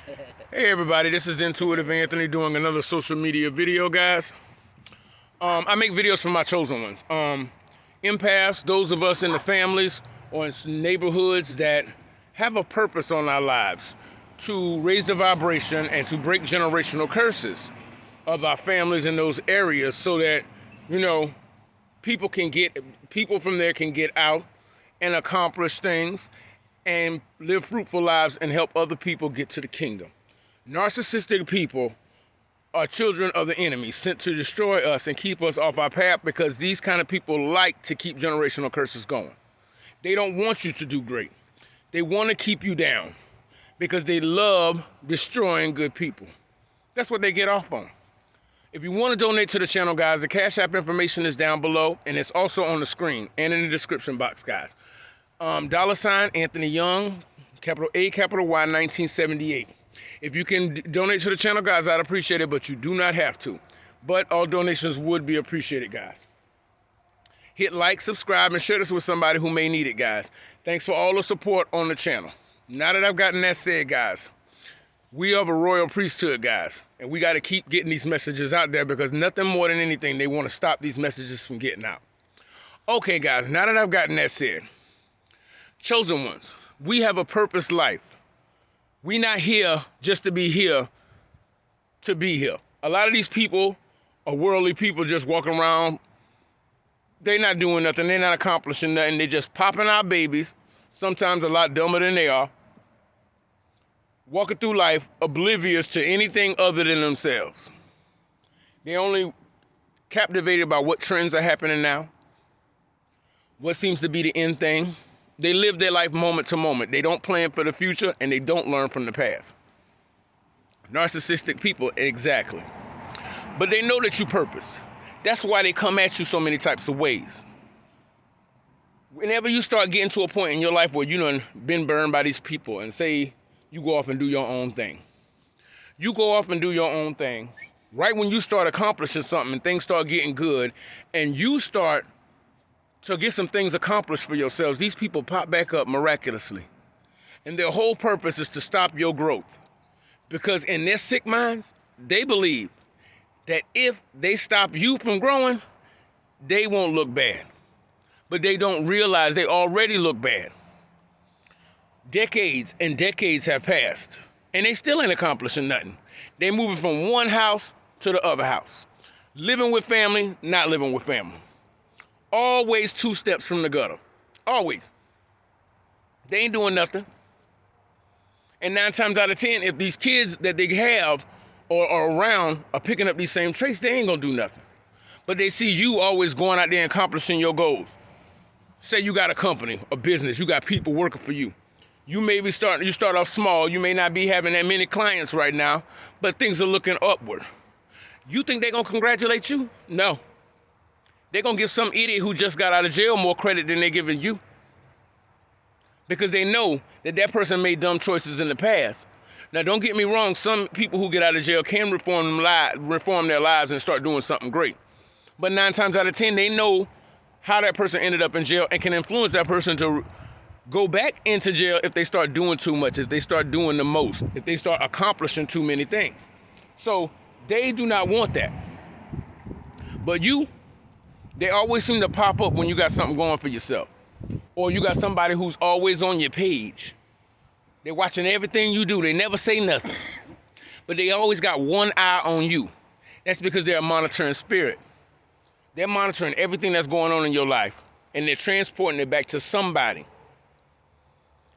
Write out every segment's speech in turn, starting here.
Hey everybody, this is Intuitive Anthony doing another social media video, guys. I make videos for my chosen ones. Empaths, those of us in the families or in neighborhoods that have a purpose on our lives to raise the vibration and to break generational curses of our families in those areas so that, you know, people from there can get out and accomplish things and live fruitful lives and help other people get to the kingdom. Narcissistic people are children of the enemy sent to destroy us and keep us off our path because these kind of people like to keep generational curses going. They don't want you to do great. They want to keep you down because they love destroying good people. That's what they get off on. If you want to donate to the channel, guys, the Cash App information is down below and it's also on the screen and in the description box, guys. $ Anthony Young, capital A, capital Y, 1978. If you can donate to the channel, guys, I'd appreciate it, but you do not have to. But all donations would be appreciated, guys. Hit like, subscribe, and share this with somebody who may need it, guys. Thanks for all the support on the channel. Now that I've gotten that said, guys, we are the royal priesthood, guys, and we got to keep getting these messages out there because nothing more than anything, they want to stop these messages from getting out. Okay, guys, now that I've gotten that said, chosen ones, we have a purpose life. We're not here just to be here to be here. A lot of these people are worldly people just walking around. They're not doing nothing. They're not accomplishing nothing. They're just popping out babies, sometimes a lot dumber than they are, walking through life oblivious to anything other than themselves. They're only captivated by what trends are happening now, what seems to be the end thing. They live their life moment to moment. They don't plan for the future, and they don't learn from the past. Narcissistic people, exactly. But they know that you purpose. That's why they come at you so many types of ways. Whenever you start getting to a point in your life where you've been burned by these people and say you go off and do your own thing. You go off and do your own thing. Right when you start accomplishing something and things start getting good and you start to get some things accomplished for yourselves, these people pop back up miraculously. And their whole purpose is to stop your growth. Because in their sick minds, they believe that if they stop you from growing, they won't look bad. But they don't realize they already look bad. Decades and decades have passed, and they still ain't accomplishing nothing. They moving from one house to the other house. Living with family, not living with family. Always 2 steps from the gutter. Always. They ain't doing nothing. And 9 times out of 10, if these kids that they have or are around are picking up these same traits, they ain't gonna do nothing. But they see you always going out there and accomplishing your goals. Say you got a company, a business, you got people working for you. You start off small, you may not be having that many clients right now, but things are looking upward. You think they're gonna congratulate you? No. They're going to give some idiot who just got out of jail more credit than they're giving you. Because they know that that person made dumb choices in the past. Now, don't get me wrong. Some people who get out of jail can reform their lives and start doing something great. But 9 times out of 10, they know how that person ended up in jail and can influence that person to go back into jail if they start doing too much, if they start doing the most, if they start accomplishing too many things. So they do not want that. But they always seem to pop up when you got something going for yourself. Or you got somebody who's always on your page. They're watching everything you do. They never say nothing. But they always got one eye on you. That's because they're a monitoring spirit. They're monitoring everything that's going on in your life. And they're transporting it back to somebody.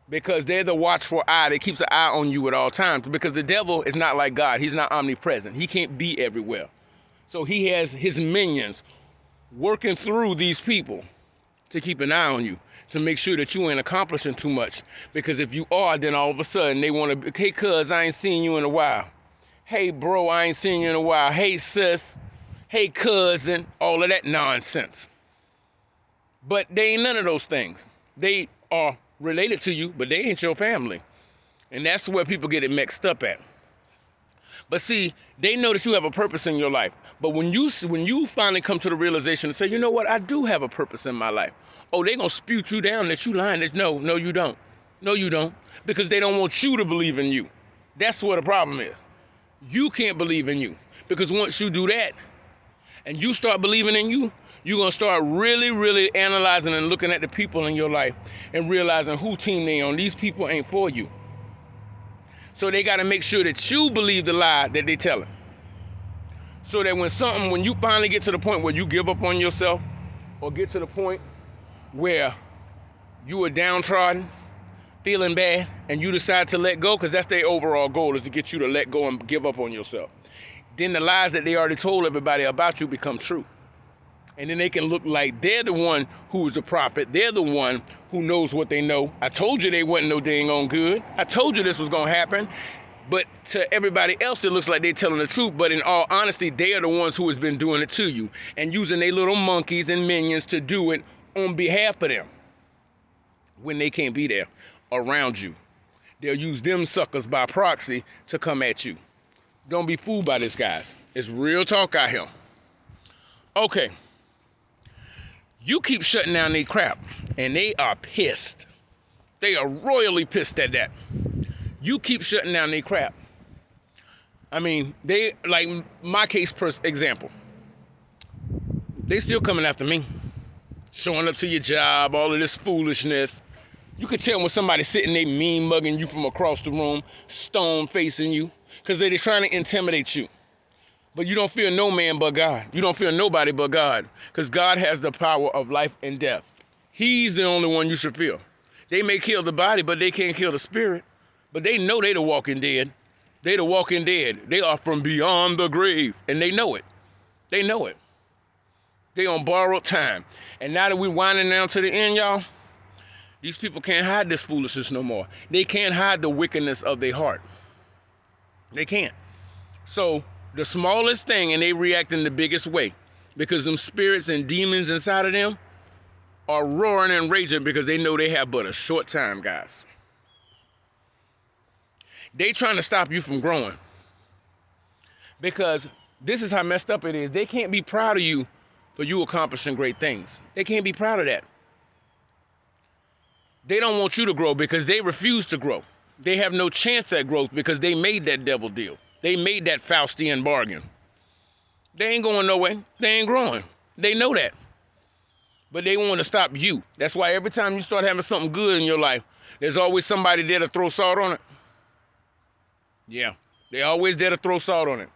Because they're the watchful eye that keeps an eye on you at all times. Because the devil is not like God. He's not omnipresent. He can't be everywhere. So he has his minions working through these people to keep an eye on you, to make sure that you ain't accomplishing too much. Because if you are, then all of a sudden they want to, hey, cuz, I ain't seen you in a while. Hey, bro, I ain't seen you in a while. Hey, sis. Hey, cousin. All of that nonsense. But they ain't none of those things. They are related to you, but they ain't your family. And that's where people get it mixed up at. But see, they know that you have a purpose in your life. But when you finally come to the realization and say, you know what, I do have a purpose in my life. Oh, they're going to spew you down that you lying. No, you don't. No, you don't. Because they don't want you to believe in you. That's what the problem is. You can't believe in you. Because once you do that and you start believing in you, you're going to start really, really analyzing and looking at the people in your life and realizing who team they on. These people ain't for you. So they got to make sure that you believe the lie that they telling. So that when you finally get to the point where you give up on yourself, or get to the point where you are downtrodden, feeling bad, and you decide to let go, because that's their overall goal, is to get you to let go and give up on yourself. Then the lies that they already told everybody about you become true. And then they can look like they're the one who is the prophet. They're the one who knows what they know. I told you they wasn't no dang on good. I told you this was going to happen. But to everybody else, it looks like they're telling the truth. But in all honesty, they are the ones who has been doing it to you and using their little monkeys and minions to do it on behalf of them when they can't be there around you. They'll use them suckers by proxy to come at you. Don't be fooled by this, guys. It's real talk out here. Okay. You keep shutting down their crap, and they are pissed. They are royally pissed at that. You keep shutting down their crap. I mean, they, like my case, per example, they still coming after me. Showing up to your job, all of this foolishness. You could tell when somebody's sitting there mean mugging you from across the room, stone facing you, because they're trying to intimidate you. But you don't fear no man but God. You don't fear nobody but God, because God has the power of life and death. He's the only one you should fear. They may kill the body, but they can't kill the spirit. But they know they the walking dead. They the walking dead. They are from beyond the grave, and they know it. They know it. They on borrowed time. And now that we're winding down to the end, y'all, these people can't hide this foolishness no more. They can't hide the wickedness of their heart. They can't. So the smallest thing, and they react in the biggest way, because them spirits and demons inside of them are roaring and raging because they know they have but a short time, guys. They trying to stop you from growing, because this is how messed up it is. They can't be proud of you for you accomplishing great things. They can't be proud of that. They don't want you to grow because they refuse to grow. They have no chance at growth because they made that devil deal. They made that Faustian bargain. They ain't going nowhere. They ain't growing. They know that. But they want to stop you. That's why every time you start having something good in your life, there's always somebody there to throw salt on it. Yeah, they always there to throw salt on it.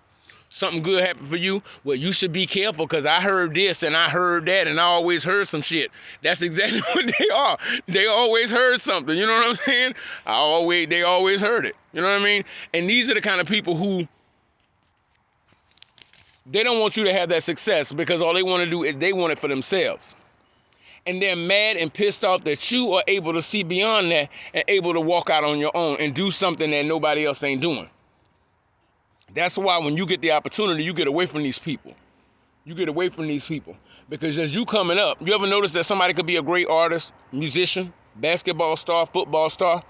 Something good happened for you, well, you should be careful because I heard this and I heard that and I always heard some shit. That's exactly what they are. They always heard something, you know what I'm saying? They always heard it, you know what I mean? And these are the kind of people who, they don't want you to have that success because all they want to do is they want it for themselves. And they're mad and pissed off that you are able to see beyond that and able to walk out on your own and do something that nobody else ain't doing. That's why when you get the opportunity, you get away from these people. You get away from these people. Because as you coming up, you ever notice that somebody could be a great artist, musician, basketball star, football star?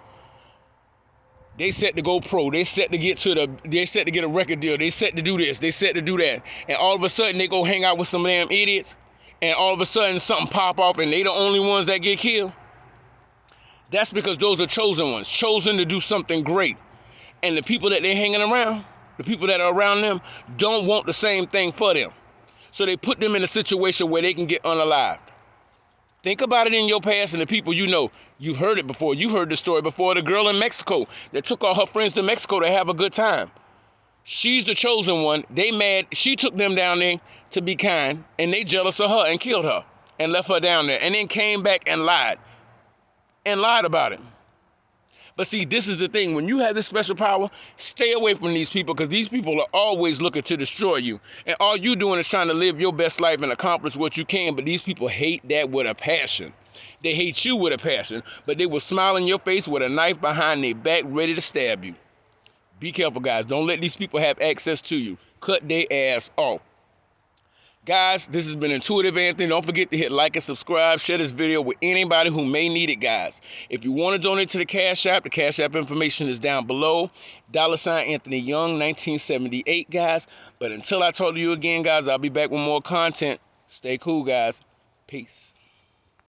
They set to go pro. They set to get a record deal. They set to do this. They set to do that. And all of a sudden they go hang out with some damn idiots. And all of a sudden something pop off and they the only ones that get killed. That's because those are chosen ones, chosen to do something great. And the people that they're hanging around, the people that are around them, don't want the same thing for them. So they put them in a situation where they can get unalived. Think about it in your past and the people you know. You've heard it before. You've heard the story before. The girl in Mexico that took all her friends to Mexico to have a good time. She's the chosen one. They mad. She took them down there to be kind, and they jealous of her and killed her and left her down there and then came back and lied about it. But see, this is the thing. When you have this special power, stay away from these people because these people are always looking to destroy you. And all you doing is trying to live your best life and accomplish what you can. But these people hate that with a passion. They hate you with a passion, but they will smile in your face with a knife behind their back ready to stab you. Be careful, guys. Don't let these people have access to you. Cut their ass off. Guys, this has been Intuitive Anthony. Don't forget to hit like and subscribe. Share this video with anybody who may need it, guys. If you want to donate to the Cash App, information is down below. $ Anthony Young, 1978, guys. But until I talk to you again, guys, I'll be back with more content. Stay cool, guys. Peace.